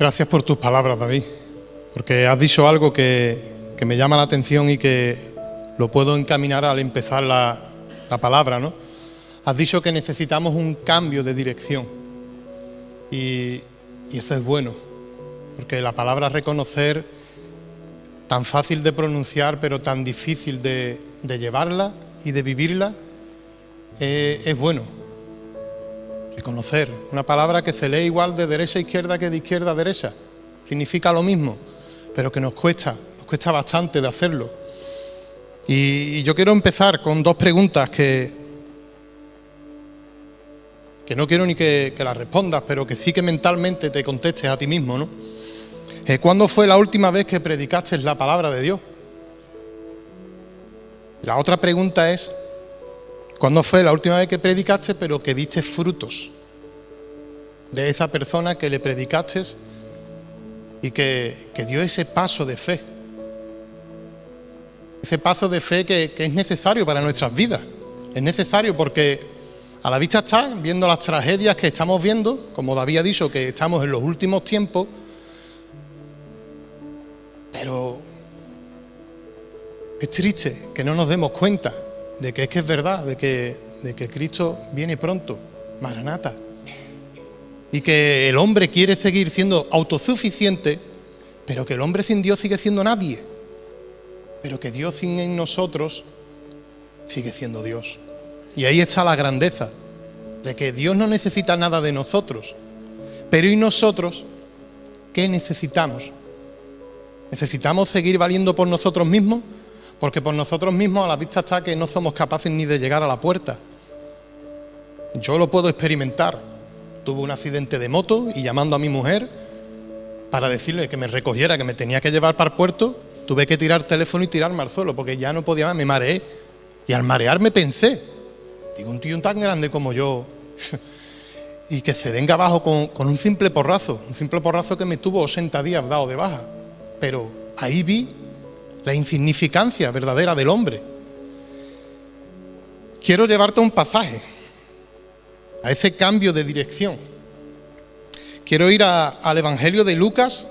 Gracias por tus palabras, David, porque has dicho algo que me llama la atención y que lo puedo encaminar al empezar la palabra, ¿no? Has dicho que necesitamos un cambio de dirección y eso es bueno, porque la palabra reconocer, tan fácil de pronunciar pero tan difícil de llevarla y de vivirla, es bueno. Reconocer, una palabra que se lee igual de derecha a izquierda que de izquierda a derecha, significa lo mismo, pero que nos cuesta bastante de hacerlo. Y yo quiero empezar con dos preguntas que no quiero ni que las respondas, pero que sí que mentalmente te contestes a ti mismo, ¿no? ¿Cuándo fue la última vez que predicaste la palabra de Dios? La otra pregunta es, ¿cuándo fue la última vez que predicaste pero que viste frutos de esa persona que le predicaste y que dio ese paso de fe? Ese paso de fe que es necesario para nuestras vidas. Es necesario porque a la vista está, viendo las tragedias que estamos viendo, como David ha dicho, que estamos en los últimos tiempos, pero es triste que no nos demos cuenta de que es verdad, de que Cristo viene pronto, Maranata, y que el hombre quiere seguir siendo autosuficiente, pero que el hombre sin Dios sigue siendo nadie, pero que Dios sin nosotros sigue siendo Dios. Y ahí está la grandeza, de que Dios no necesita nada de nosotros, pero ¿y nosotros qué necesitamos? ¿Necesitamos seguir valiendo por nosotros mismos? Porque por nosotros mismos a la vista está que no somos capaces ni de llegar a la puerta. Yo lo puedo experimentar. Tuve un accidente de moto y llamando a mi mujer para decirle que me recogiera, que me tenía que llevar para el puerto, tuve que tirar el teléfono y tirarme al suelo porque ya no podía más, me mareé. Y al marearme pensé, digo, un tío tan grande como yo y que se venga abajo con un simple porrazo que me tuvo 80 días dado de baja. Pero ahí vi la insignificancia verdadera del hombre. Quiero llevarte a un pasaje, a ese cambio de dirección. Quiero ir al Evangelio de Lucas,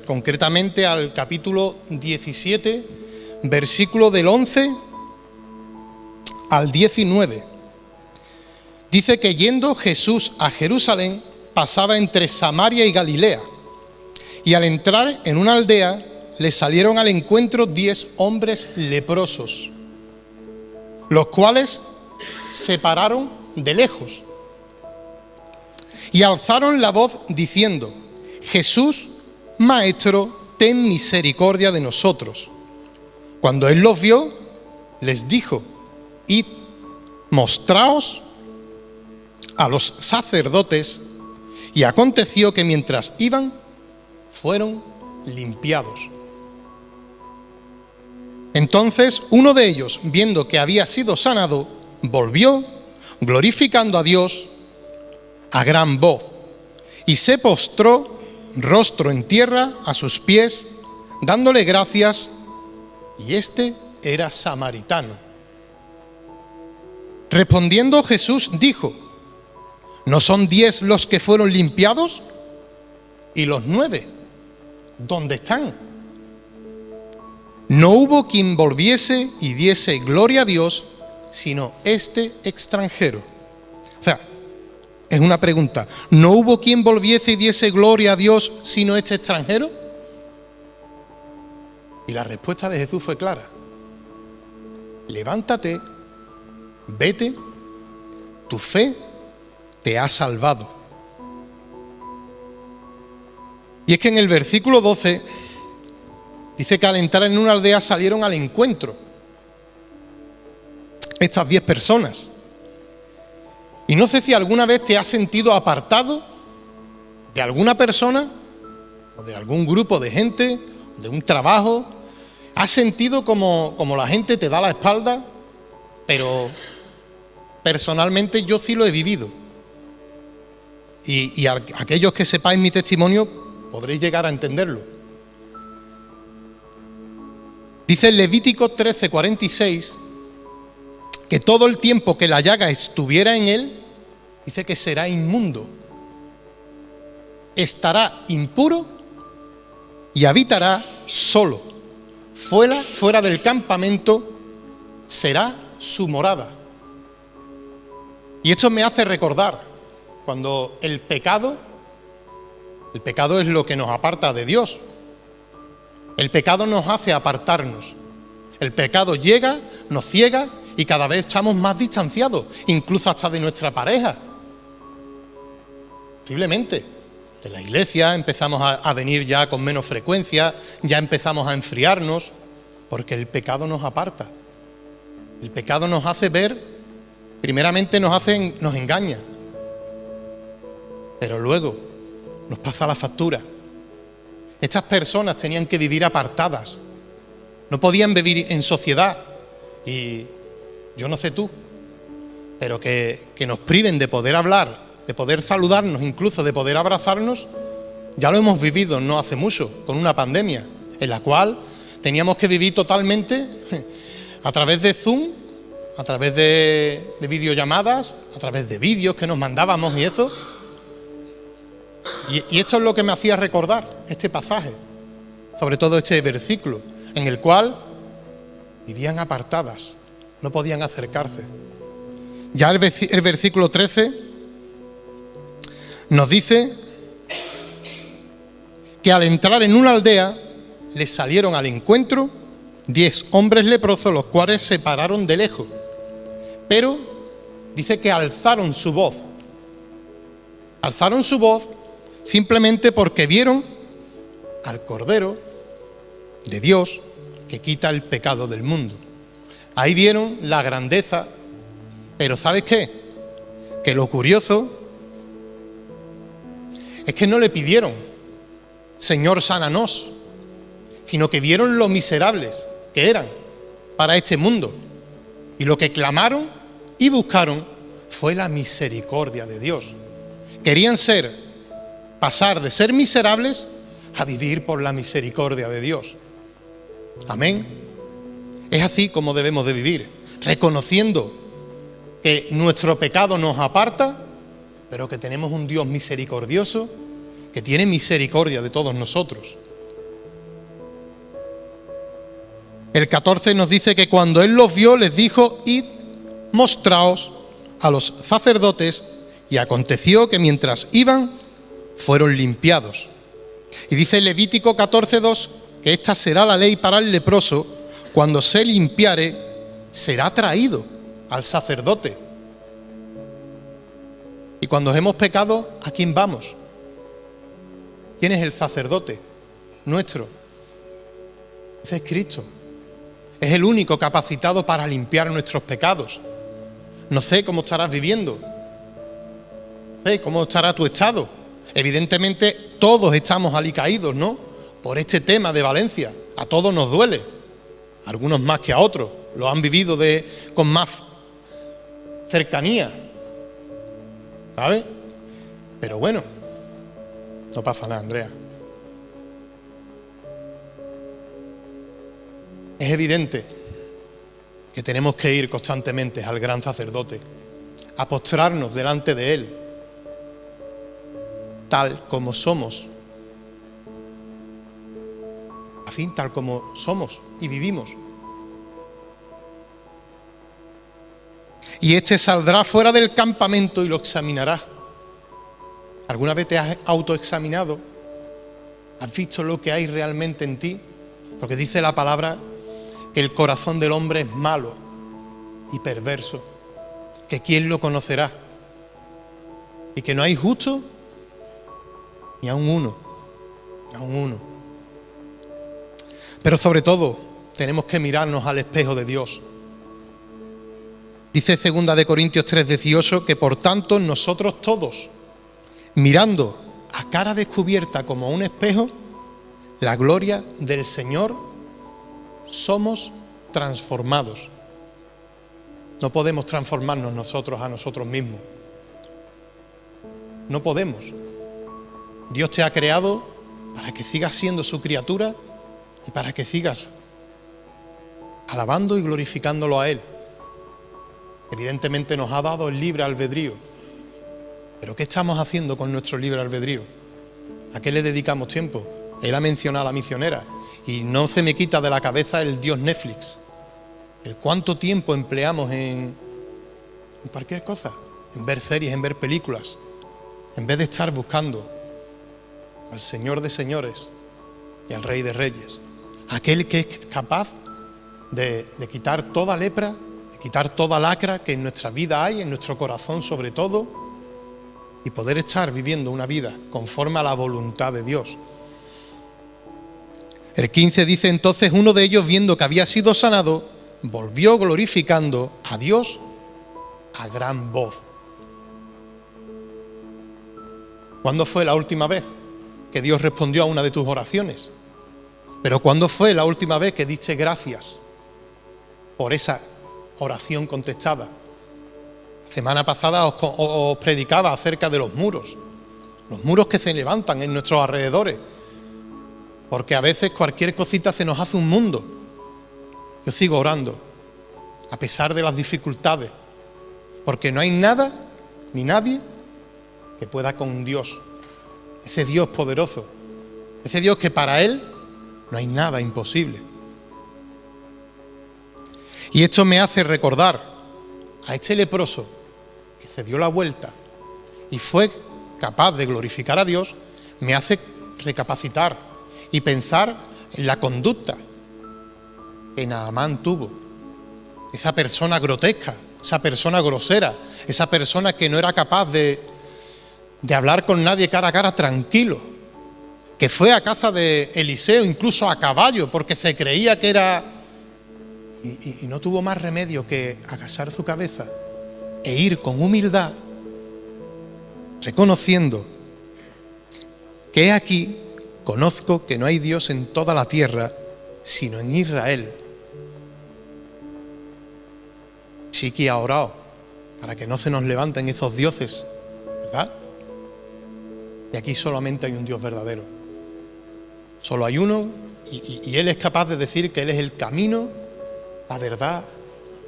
concretamente al capítulo 17, versículo del 11 al 19. Dice que yendo Jesús a Jerusalén, pasaba entre Samaria y Galilea. Y al entrar en una aldea, le salieron al encuentro 10 hombres leprosos, los cuales se pararon de lejos y alzaron la voz diciendo: Jesús, Maestro, ten misericordia de nosotros. Cuando él los vio, les dijo: Id, mostraos a los sacerdotes. Y aconteció que mientras iban, fueron limpiados. Entonces uno de ellos, viendo que había sido sanado, volvió, glorificando a Dios a gran voz, y se postró rostro en tierra a sus pies, dándole gracias, y este era samaritano. Respondiendo Jesús dijo: ¿no son 10 los que fueron limpiados? ¿Y los 9? ¿Dónde están? No hubo quien volviese y diese gloria a Dios, sino este extranjero. O sea, es una pregunta. ¿No hubo quien volviese y diese gloria a Dios, sino este extranjero? Y la respuesta de Jesús fue clara. Levántate, vete, tu fe te ha salvado. Y es que en el versículo 12 dice que al entrar en una aldea salieron al encuentro estas 10 personas. Y no sé si alguna vez te has sentido apartado de alguna persona o de algún grupo de gente, de un trabajo. Has sentido como la gente te da la espalda, pero personalmente yo sí lo he vivido. Y aquellos que sepáis mi testimonio podréis llegar a entenderlo. Dice en Levítico 13:46 que todo el tiempo que la llaga estuviera en él, dice que será inmundo. estará impuro y habitará solo. Fuera del campamento será su morada. Y esto me hace recordar cuando el pecado es lo que nos aparta de Dios. El pecado nos hace apartarnos. El pecado llega, nos ciega y cada vez estamos más distanciados, incluso hasta de nuestra pareja. Posiblemente. De la iglesia empezamos a venir ya con menos frecuencia, ya empezamos a enfriarnos, porque el pecado nos aparta. El pecado nos hace ver, primeramente nos engaña, pero luego nos pasa la factura. Estas personas tenían que vivir apartadas, no podían vivir en sociedad, y yo no sé tú, pero que nos priven de poder hablar, de poder saludarnos, incluso de poder abrazarnos, ya lo hemos vivido no hace mucho, con una pandemia, en la cual teníamos que vivir totalmente a través de Zoom, a través de videollamadas, a través de vídeos que nos mandábamos y eso. Y esto es lo que me hacía recordar este pasaje, sobre todo este versículo, en el cual vivían apartadas, no podían acercarse. Ya el versículo 13 nos dice que al entrar en una aldea les salieron al encuentro 10 hombres leprosos, los cuales se pararon de lejos. Pero dice que alzaron su voz. Alzaron su voz simplemente porque vieron al Cordero de Dios que quita el pecado del mundo. Ahí vieron la grandeza, pero ¿sabes qué? Que lo curioso es que no le pidieron, Señor, sánanos, sino que vieron lo miserables que eran para este mundo. Y lo que clamaron y buscaron fue la misericordia de Dios. Querían pasar de ser miserables a vivir por la misericordia de Dios. Amén. Es así como debemos de vivir, reconociendo que nuestro pecado nos aparta, pero que tenemos un Dios misericordioso que tiene misericordia de todos nosotros. El 14 nos dice que cuando Él los vio, les dijo: id, mostraos a los sacerdotes, y aconteció que mientras iban, fueron limpiados. Y dice Levítico 14:2 que esta será la ley para el leproso: cuando se limpiare, será traído al sacerdote. Y cuando hemos pecado, ¿a quién vamos? ¿Quién es el sacerdote nuestro? Ese es Cristo. Es el único capacitado para limpiar nuestros pecados. No sé cómo estarás viviendo. No sé cómo estará tu estado. Evidentemente todos estamos alicaídos, ¿no? Por este tema de Valencia. A todos nos duele. A algunos más que a otros. Lo han vivido con más cercanía. ¿Sabes? Pero bueno, no pasa nada, Andrea. Es evidente que tenemos que ir constantemente al gran sacerdote, a postrarnos delante de Él, tal como somos. Así, tal como somos y vivimos. Y este saldrá fuera del campamento y lo examinará. ¿Alguna vez te has autoexaminado? ¿Has visto lo que hay realmente en ti? Porque dice la palabra que el corazón del hombre es malo y perverso, que quién lo conocerá, y que no hay justo ni aun uno, ni aun uno. Pero sobre todo tenemos que mirarnos al espejo de Dios. Dice 2 de Corintios 3:18 que por tanto nosotros todos, mirando a cara descubierta como a un espejo la gloria del Señor, somos transformados. No podemos transformarnos nosotros a nosotros mismos. No podemos. Dios te ha creado para que sigas siendo su criatura y para que sigas alabando y glorificándolo a Él. Evidentemente nos ha dado el libre albedrío. ¿Pero qué estamos haciendo con nuestro libre albedrío? ¿A qué le dedicamos tiempo? Él ha mencionado a la misionera y no se me quita de la cabeza el Dios Netflix. El cuánto tiempo empleamos en cualquier cosa, en ver series, en ver películas, en vez de estar buscando al Señor de señores y al Rey de reyes, aquel que es capaz de quitar toda lepra, de quitar toda lacra que en nuestra vida hay, en nuestro corazón sobre todo, y poder estar viviendo una vida conforme a la voluntad de Dios. El 15 dice: entonces uno de ellos, viendo que había sido sanado, volvió glorificando a Dios a gran voz. ¿Cuándo fue la última vez que Dios respondió a una de tus oraciones? Pero ¿cuándo fue la última vez que diste gracias por esa oración contestada? La semana pasada os predicaba acerca de los muros que se levantan en nuestros alrededores, porque a veces cualquier cosita se nos hace un mundo. Yo sigo orando, a pesar de las dificultades, porque no hay nada ni nadie que pueda con Dios, ese Dios poderoso, ese Dios que para Él no hay nada imposible. Y esto me hace recordar a este leproso que se dio la vuelta y fue capaz de glorificar a Dios. Me hace recapacitar y pensar en la conducta que Naamán tuvo. Esa persona grotesca, esa persona grosera, esa persona que no era capaz de hablar con nadie cara a cara tranquilo, que fue a casa de Eliseo incluso a caballo porque se creía que era... Y no tuvo más remedio que agachar su cabeza e ir con humildad, reconociendo que he aquí, conozco que no hay Dios en toda la tierra, sino en Israel. Sí que ha orado para que no se nos levanten esos dioses, ¿verdad? Y aquí solamente hay un Dios verdadero. Solo hay uno y Él es capaz de decir que Él es el camino, la verdad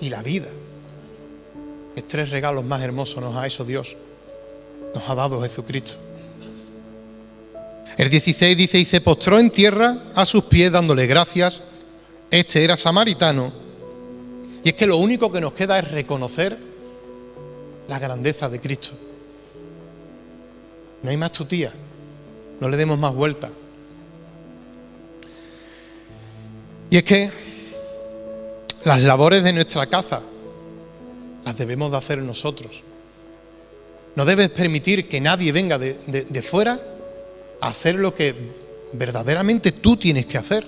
y la vida. Que 3 regalos más hermosos nos ha hecho Dios. Nos ha dado Jesucristo. El 16 dice: y se postró en tierra a sus pies dándole gracias. Este era samaritano. Y es que lo único que nos queda es reconocer la grandeza de Cristo. No hay más tutía. No le demos más vuelta. Y es que las labores de nuestra casa las debemos de hacer nosotros. No debes permitir que nadie venga de fuera a hacer lo que verdaderamente tú tienes que hacer.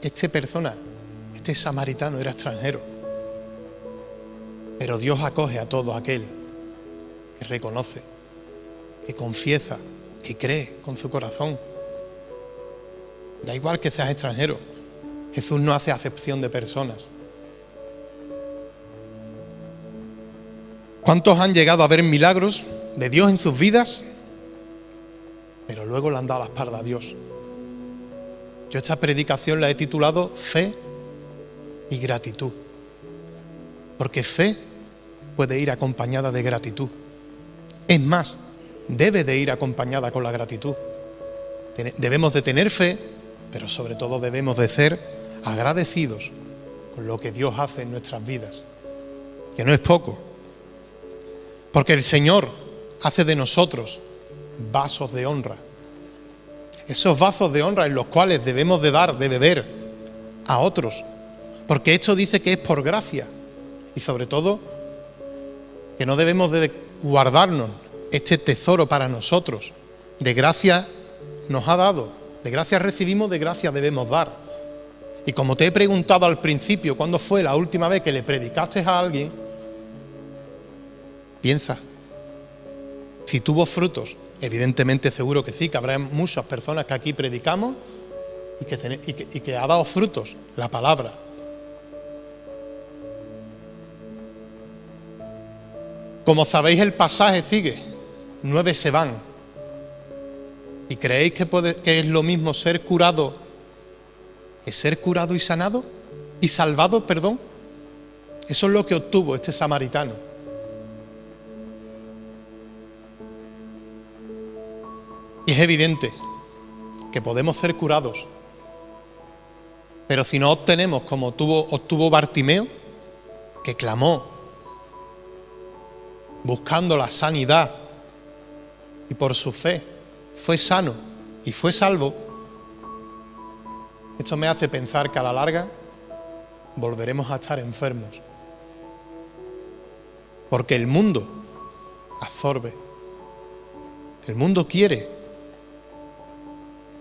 Este samaritano era extranjero, pero Dios acoge a todo aquel que reconoce, que confiesa, que cree con su corazón. Da igual que seas extranjero, Jesús no hace acepción de personas. ¿Cuántos han llegado a ver milagros de Dios en sus vidas, pero luego le han dado la espalda a Dios? Yo esta predicación la he titulado Fe y Gratitud, porque fe puede ir acompañada de gratitud. Es más, debe de ir acompañada con la gratitud. Debemos de tener fe, pero sobre todo debemos de ser agradecidos con lo que Dios hace en nuestras vidas, que no es poco, porque el Señor hace de nosotros vasos de honra. Esos vasos de honra en los cuales debemos de dar, de beber a otros, porque esto dice que es por gracia, y sobre todo que no debemos de guardarnos este tesoro para nosotros. De gracia nos ha dado, de gracia recibimos, de gracia debemos dar. Y como te he preguntado al principio, ¿cuándo fue la última vez que le predicaste a alguien? Piensa, si tuvo frutos. Evidentemente seguro que sí, que habrá muchas personas que aquí predicamos y que ha dado frutos la palabra. Como sabéis, el pasaje sigue: 9 se van. ¿Y creéis que es lo mismo ser curado que ser curado y sanado? Y salvado, perdón. Eso es lo que obtuvo este samaritano. Y es evidente que podemos ser curados, pero si no obtenemos como obtuvo Bartimeo, que clamó buscando la sanidad y por su fe fue sano y fue salvo, esto me hace pensar que a la larga volveremos a estar enfermos, porque el mundo absorbe, el mundo quiere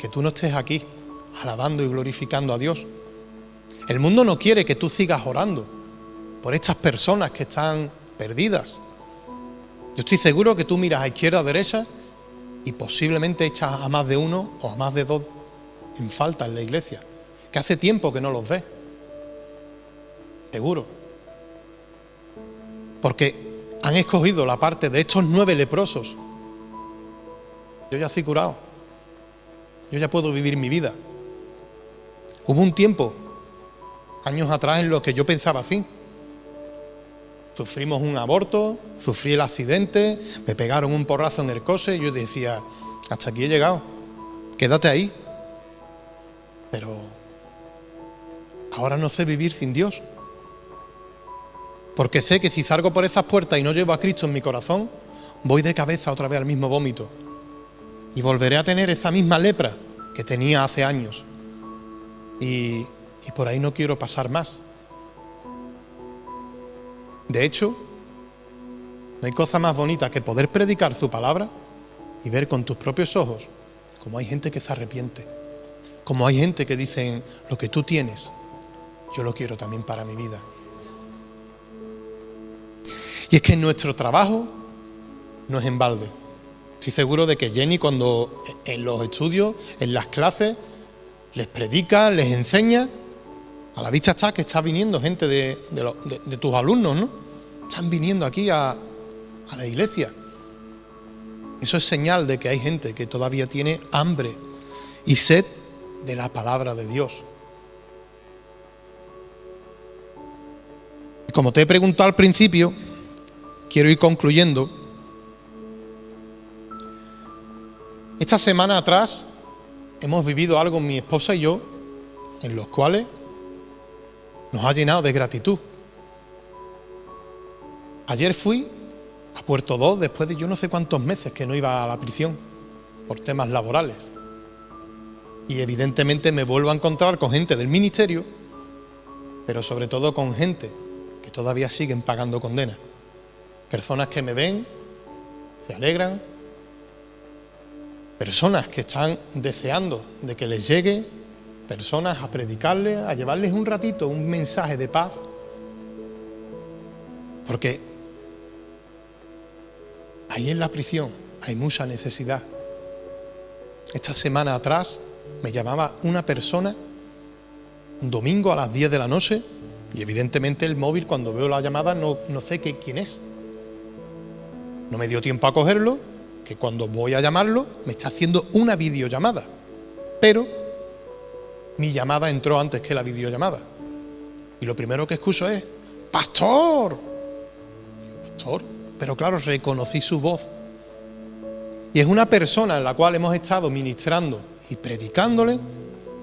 que tú no estés aquí alabando y glorificando a Dios. El mundo no quiere que tú sigas orando por estas personas que están perdidas. Yo estoy seguro que tú miras a izquierda, a derecha y posiblemente echas a más de uno o a más de dos en falta en la iglesia, que hace tiempo que no los ves. Seguro. Porque han escogido la parte de estos 9 leprosos. Yo ya estoy curado. Yo ya puedo vivir mi vida. Hubo un tiempo, años atrás, en los que yo pensaba así. Sufrimos un aborto, sufrí el accidente, me pegaron un porrazo en el coche y yo decía, hasta aquí he llegado, quédate ahí. Pero ahora no sé vivir sin Dios. Porque sé que si salgo por esas puertas y no llevo a Cristo en mi corazón, voy de cabeza otra vez al mismo vómito. Y volveré a tener esa misma lepra que tenía hace años. Y por ahí no quiero pasar más. De hecho, no hay cosa más bonita que poder predicar su palabra y ver con tus propios ojos cómo hay gente que se arrepiente, cómo hay gente que dice, lo que tú tienes, yo lo quiero también para mi vida. Y es que nuestro trabajo no es en balde. Estoy seguro de que Jenny, cuando en los estudios, en las clases, les predica, les enseña, a la vista está que está viniendo gente de tus alumnos, ¿no? Están viniendo aquí a la iglesia. Eso es señal de que hay gente que todavía tiene hambre y sed de la palabra de Dios. Y como te he preguntado al principio, quiero ir concluyendo. Esta semana atrás hemos vivido algo, mi esposa y yo, en los cuales nos ha llenado de gratitud. Ayer fui a Puerto 2 después de yo no sé cuántos meses que no iba a la prisión por temas laborales. Y evidentemente me vuelvo a encontrar con gente del ministerio, pero sobre todo con gente que todavía siguen pagando condenas. Personas que me ven, se alegran, personas que están deseando de que les llegue, personas a predicarles, a llevarles un ratito, un mensaje de paz. Porque ahí en la prisión hay mucha necesidad. Esta semana atrás me llamaba una persona un domingo a las 10 de la noche y evidentemente el móvil, cuando veo la llamada, no sé quién es. No me dio tiempo a cogerlo, que cuando voy a llamarlo me está haciendo una videollamada, pero mi llamada entró antes que la videollamada y lo primero que escucho es ¡Pastor! ¡Pastor! Pero claro, reconocí su voz y es una persona en la cual hemos estado ministrando y predicándole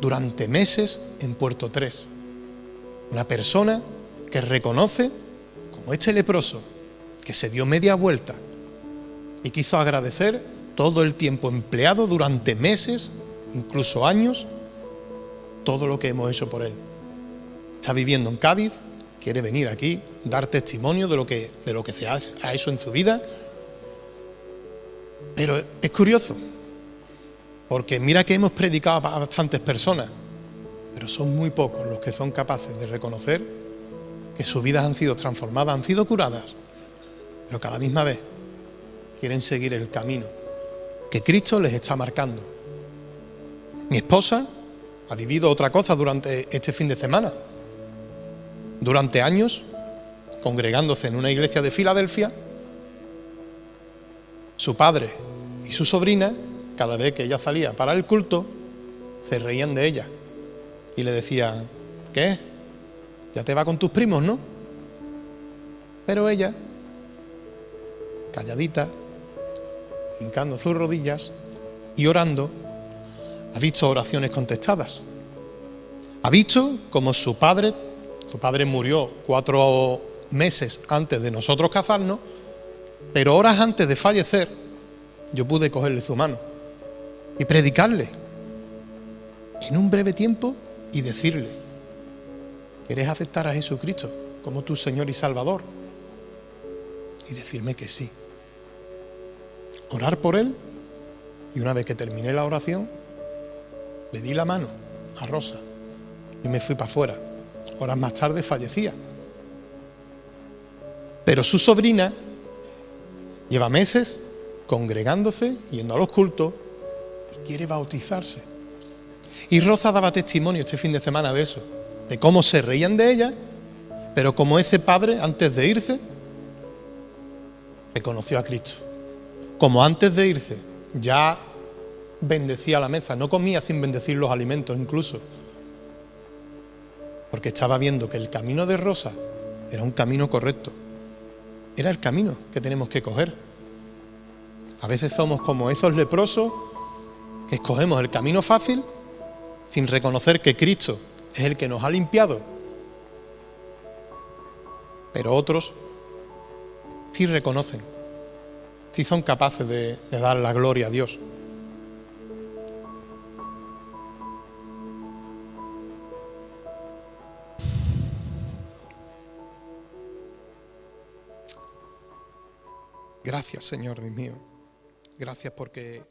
durante meses en Puerto 3. Una persona que reconoce, como este leproso, que se dio media vuelta y quiso agradecer todo el tiempo empleado durante meses, incluso años, todo lo que hemos hecho por él. Está viviendo en Cádiz, quiere venir aquí, dar testimonio de lo que se ha hecho en su vida. Pero es curioso, porque mira que hemos predicado a bastantes personas, pero son muy pocos los que son capaces de reconocer que sus vidas han sido transformadas, han sido curadas, pero que a la misma vez quieren seguir el camino que Cristo les está marcando. Mi esposa ha vivido otra cosa durante este fin de semana. Durante años, congregándose en una iglesia de Filadelfia, su padre y su sobrina, cada vez que ella salía para el culto, se reían de ella y le decían, ¿qué? Ya te va con tus primos, ¿no? Pero ella, calladita, hincando sus rodillas, y orando, ha visto oraciones contestadas. Ha visto como su padre murió 4 meses antes de nosotros casarnos, pero horas antes de fallecer, yo pude cogerle su mano y predicarle en un breve tiempo y decirle: ¿quieres aceptar a Jesucristo como tu Señor y Salvador? Y decirme que sí. Orar por él, y una vez que terminé la oración, le di la mano a Rosa y me fui para afuera. Horas más tarde fallecía. Pero su sobrina lleva meses congregándose, yendo a los cultos, y quiere bautizarse. Y Rosa daba testimonio este fin de semana de eso, de cómo se reían de ella, pero como ese padre, antes de irse, reconoció a Cristo. Como antes de irse ya bendecía la mesa, no comía sin bendecir los alimentos incluso, porque estaba viendo que el camino de Rosa era un camino correcto, era el camino que tenemos que coger. A veces somos como esos leprosos que escogemos el camino fácil sin reconocer que Cristo es el que nos ha limpiado, pero otros sí reconocen, sí son capaces de dar la gloria a Dios. Gracias, Señor Dios mío. Gracias porque